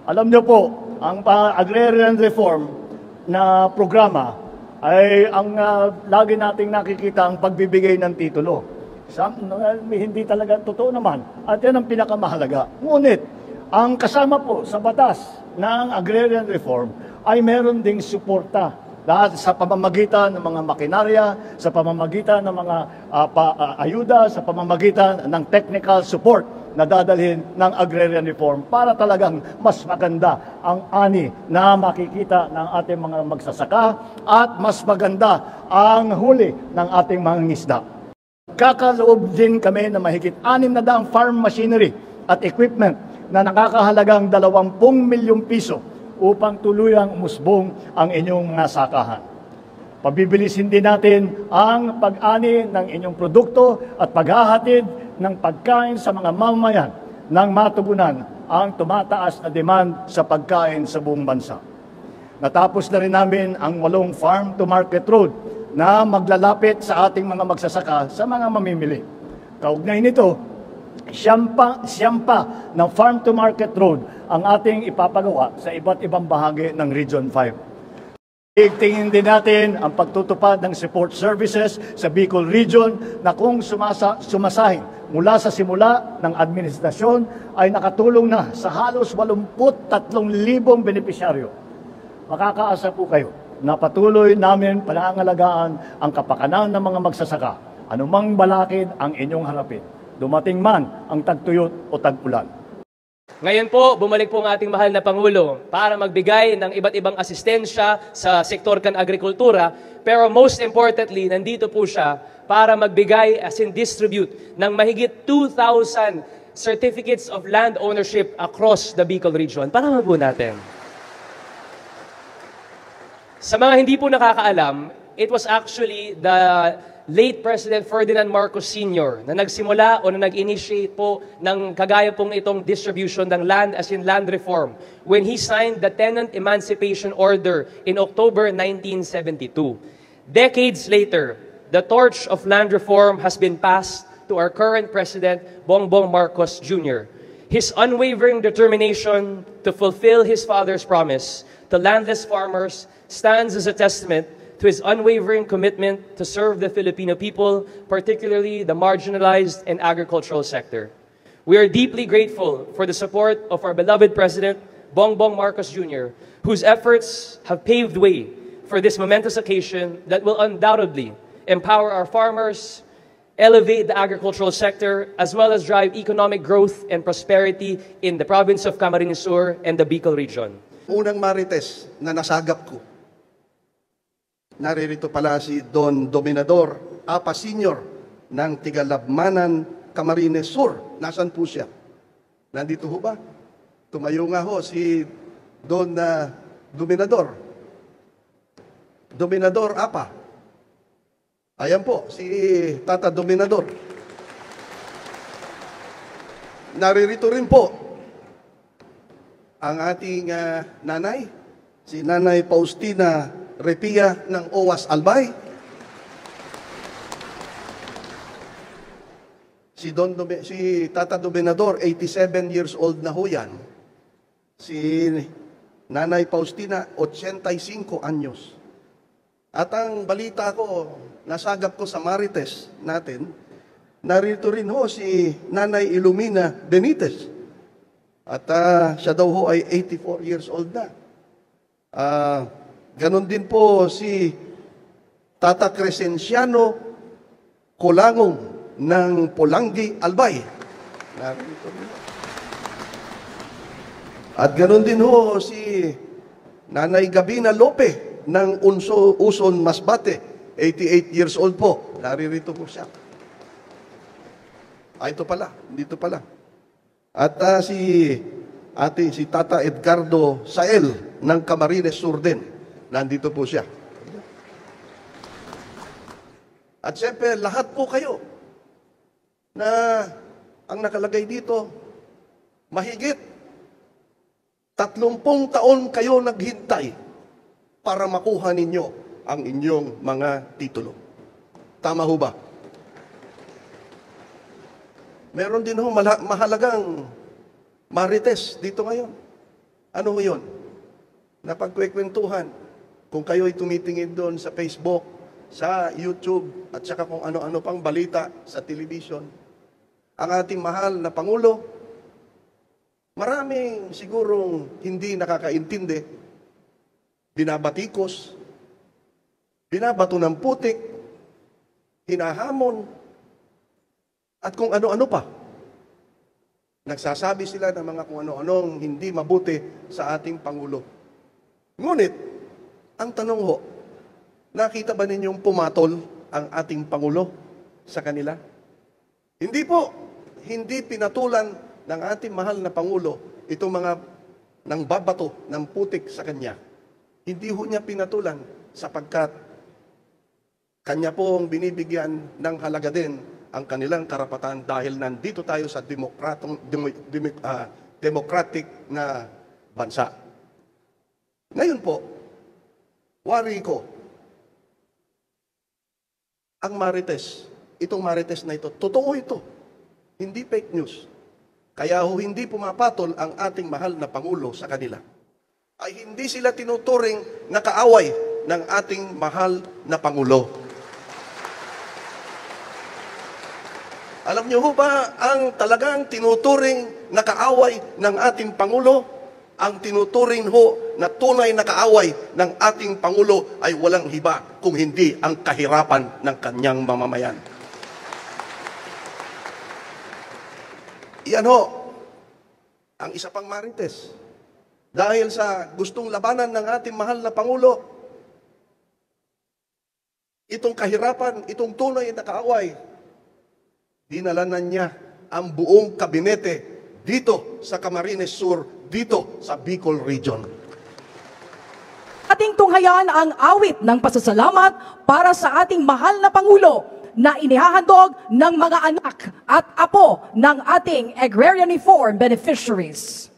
Alam niyo po, ang agrarian reform na programa ay ang lagi nating nakikita ang pagbibigay ng titulo. Hindi talaga totoo naman. At yan ang pinakamahalaga. Ngunit, ang kasama po sa batas ng agrarian reform ay meron ding suporta lahat sa pamamagitan ng mga makinarya, sa pamamagitan ng mga ayuda, sa pamamagitan ng technical support na dadalhin ng agrarian reform para talagang mas maganda ang ani na makikita ng ating mga magsasaka at mas maganda ang huli ng ating mga ngisda. Kakaloob din kami na mahigit 600 farm machinery at equipment na nakakahalagang 20 milyong piso upang tuluyang umusbong ang inyong mga sakahan. Pabibilisin din natin ang pag-ani ng inyong produkto at paghahatid ng pagkain sa mga mamamayan nang matugunan ang tumataas na demand sa pagkain sa buong bansa. Natapos na rin namin ang 8 farm-to-market road na maglalapit sa ating mga magsasaka sa mga mamimili. Kaugnay nito, siyam pa ng farm-to-market road ang ating ipapagawa sa iba't ibang bahagi ng Region 5. Tingin din natin ang pagtutupad ng support services sa Bicol Region na kung sumasahin mula sa simula ng administrasyon ay nakatulong na sa halos 83,000 benepisyaryo. Makakaasa po kayo na patuloy namin pangangalagaan ang kapakanan ng mga magsasaka, anumang balakid ang inyong harapin. Dumating man ang tagtuyot o tag-ulan. Ngayon po, bumalik po ang ating mahal na Pangulo para magbigay ng iba't ibang asistensya sa sektor kan agrikultura. Pero most importantly, nandito po siya para magbigay as in distribute ng mahigit 2,000 certificates of land ownership across the Bicol region. Para po natin. Sa mga hindi po nakakaalam, it was actually the late President Ferdinand Marcos Sr. na nagsimula o na nag-initiate po ng kagaya pong itong distribution ng land as in land reform when he signed the Tenant Emancipation Order in October 1972. Decades later, the torch of land reform has been passed to our current President, Bongbong Marcos Jr. His unwavering determination to fulfill his father's promise to landless farmers stands as a testament to his unwavering commitment to serve the Filipino people, particularly the marginalized and agricultural sector. We are deeply grateful for the support of our beloved President, Bongbong Marcos Jr., whose efforts have paved way for this momentous occasion that will undoubtedly empower our farmers, elevate the agricultural sector, as well as drive economic growth and prosperity in the province of Camarines Sur and the Bicol region. Unang marites na nasagap ko, naririto pala si Don Dominador Apa Sr. ng Tigalabmanan, Camarines Sur. Nasaan po siya? Nandito ho ba? Tumayo nga ho si Don Dominador. Dominador Apa. Ayan po, si Tata Dominador. Naririto rin po ang ating nanay, si Nanay Faustina Repia ng Owas Albay. Si Tata Dominador, 87 years old na ho yan. Si Nanay Faustina, 85 anyos. At ang balita ko, nasagap ko sa Marites natin, narito rin ho si Nanay Ilumina Benitez. At siya daw ho ay 84 years old na. Ganon din po si Tata Crescenciano Colangong ng Polanggi, Albay. At ganon din ho si Nanay Gabina Lope ng Uson Masbate, 88 years old po. Naririto po siya. Ito pala, dito pala. At si Tata Edgardo Sael ng Camarines Sur din. Nandito po siya. At siyempre, lahat po kayo na ang nakalagay dito, mahigit 30 taon kayo naghintay para makuha ninyo ang inyong mga titulo. Tama ho ba? Meron din ho mahalagang marites dito ngayon. Ano ho yun? Napagkwekwentuhan. Kung kayo'y tumitingin doon sa Facebook, sa YouTube, at saka kung ano-ano pang balita sa television, ang ating mahal na Pangulo, maraming sigurong hindi nakakaintindi, binabatikos, binabato ng putik, hinahamon, at kung ano-ano pa. Nagsasabi sila ng mga kung ano-anong hindi mabuti sa ating Pangulo. Ngunit, ang tanong ho, nakita ba ninyong pumatol ang ating Pangulo sa kanila? Hindi po, hindi pinatulan ng ating mahal na Pangulo itong mga nang babato ng putik sa kanya. Hindi ho niya pinatulan sapagkat kanya po ang binibigyan ng halaga din ang kanilang karapatan dahil nandito tayo sa democratic na bansa. Ngayon po, worry ko, ang Marites, itong Marites na ito, totoo ito, hindi fake news. Kaya ho hindi pumapatol ang ating mahal na Pangulo sa kanila. Ay hindi sila tinuturing na kaaway ng ating mahal na Pangulo. Alam niyo ho ba ang talagang tinuturing na kaaway ng ating Pangulo? Ang tinuturing ho na tunay na kaaway ng ating Pangulo ay walang hiba kung hindi ang kahirapan ng kanyang mamamayan. Iyan ho, ang isa pang Marites. Dahil sa gustong labanan ng ating mahal na Pangulo, itong kahirapan, itong tunay na kaaway, dinalanan niya ang buong kabinete dito sa Camarines Sur, dito sa Bicol Region. Ating tunghayan ang awit ng pasasalamat para sa ating mahal na Pangulo na inihahandog ng mga anak at apo ng ating Agrarian Reform beneficiaries.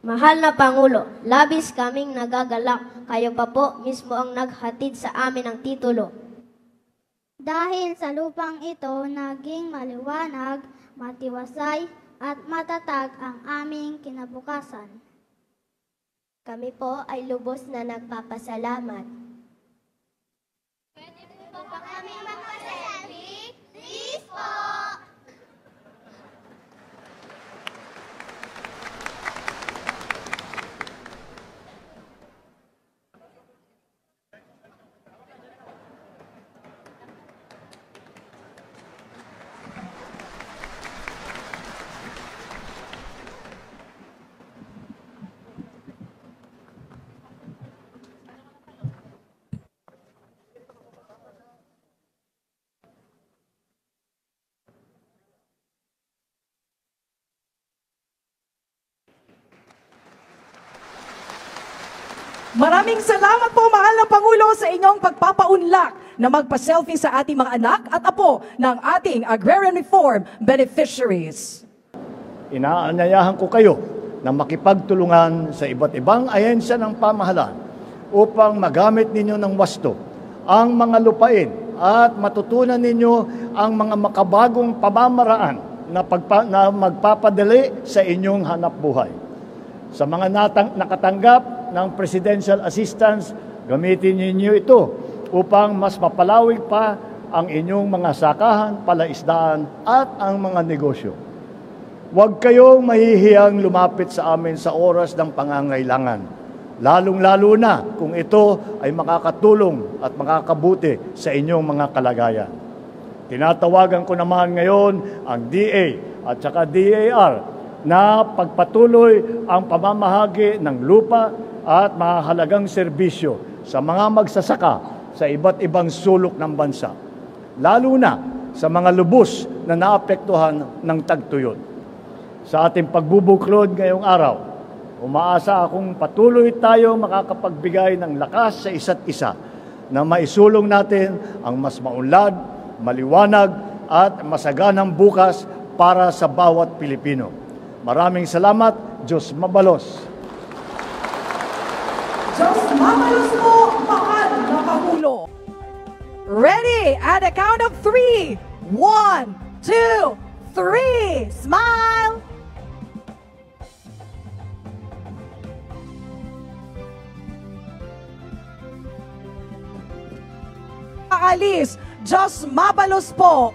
Mahal na Pangulo, labis kaming nagagalak. Kayo pa po mismo ang naghatid sa amin ng titulo. Dahil sa lupang ito, naging maliwanag, matiwasay, at matatag ang aming kinabukasan. Kami po ay lubos na nagpapasalamat. Pwede po ba kami magpa-selfie? Please po! Maraming salamat po, mahal na Pangulo, sa inyong pagpapaunlak na magpa-selfie sa ating mga anak at apo ng ating agrarian reform beneficiaries. Inaanyayahan ko kayo na makipagtulungan sa iba't ibang ahensya ng pamahalaan upang magamit ninyo ng wasto ang mga lupain at matutunan ninyo ang mga makabagong pamamaraan na magpapadali sa inyong hanapbuhay. Sa mga nakatanggap ng presidential assistance, gamitin ninyo ito upang mas mapalawig pa ang inyong mga sakahan, palaisdaan at ang mga negosyo. Huwag kayong mahihiyang lumapit sa amin sa oras ng pangangailangan, lalong-lalo na kung ito ay makakatulong at makakabuti sa inyong mga kalagayan. Tinatawagan ko naman ngayon ang DA at saka DAR na pagpatuloy ang pamamahagi ng lupa at mahalagang serbisyo sa mga magsasaka sa iba't ibang sulok ng bansa, lalo na sa mga lubos na naapektuhan ng tagtuyot. Sa ating pagbubuklod ngayong araw, umaasa akong patuloy tayo makakapagbigay ng lakas sa isa't isa na maisulong natin ang mas maunlad, maliwanag at masaganang bukas para sa bawat Pilipino. Maraming salamat. Diyos mabalos. Diyos mabalos po, mahal na Pangulo. Ready? At a count of 3. 1, 2, 3. Smile! Aalis, Diyos mabalos po.